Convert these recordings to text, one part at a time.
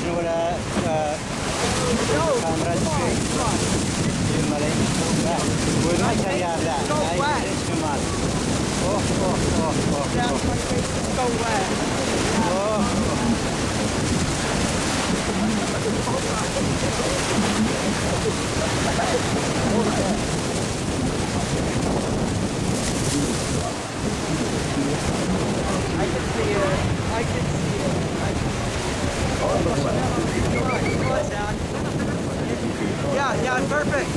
شنو ولا كاميرا في ملايين وما كان يابلا هاي شمال اوه اوه اوه اوه اوه I can see it. I can see it. Yeah, perfect.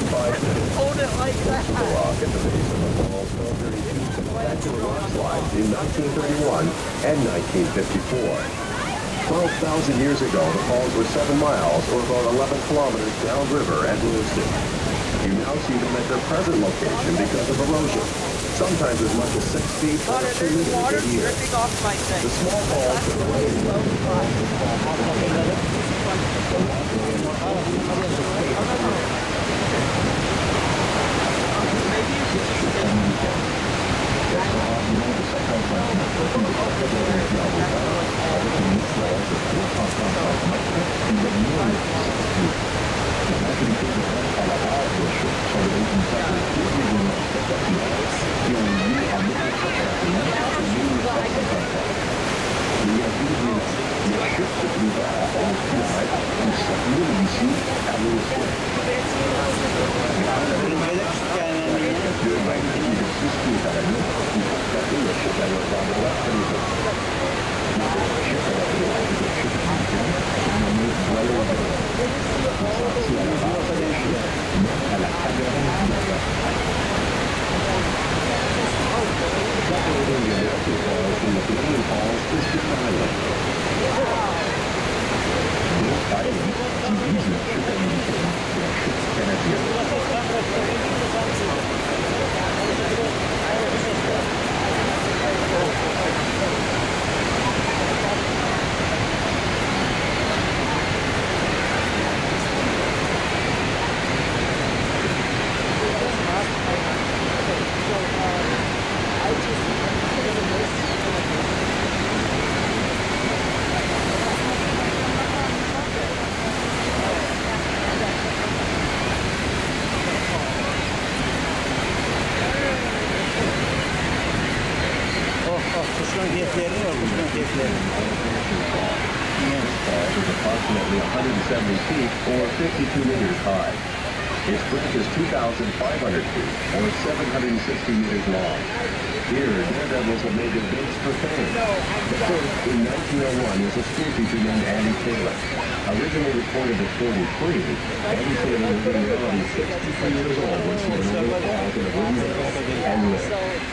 Hold it like that. The rock at the base of the falls fell 32 spectacular rock slides in 1931 and 1954. 12,000 years ago, the falls were 7 miles, or about 11 kilometers downriver at Lewiston. You now see them at their present location because of erosion, sometimes as much as 6 feet or 2 There's water meters a year. dripping off my thing. The small falls that are kuşların keyiflerini var, kuşların keyiflerini. Falls is approximately 170 feet or 52 meters high. Its width is 2,500 feet or 760 meters long. Here, daredevils have made their bids for fame. The first, in 1901, was a schoolteacher named Andy Taylor. Originally reported at 43, Andy Taylor was in reality 63 years old when she went over the falls in a windmill and lived.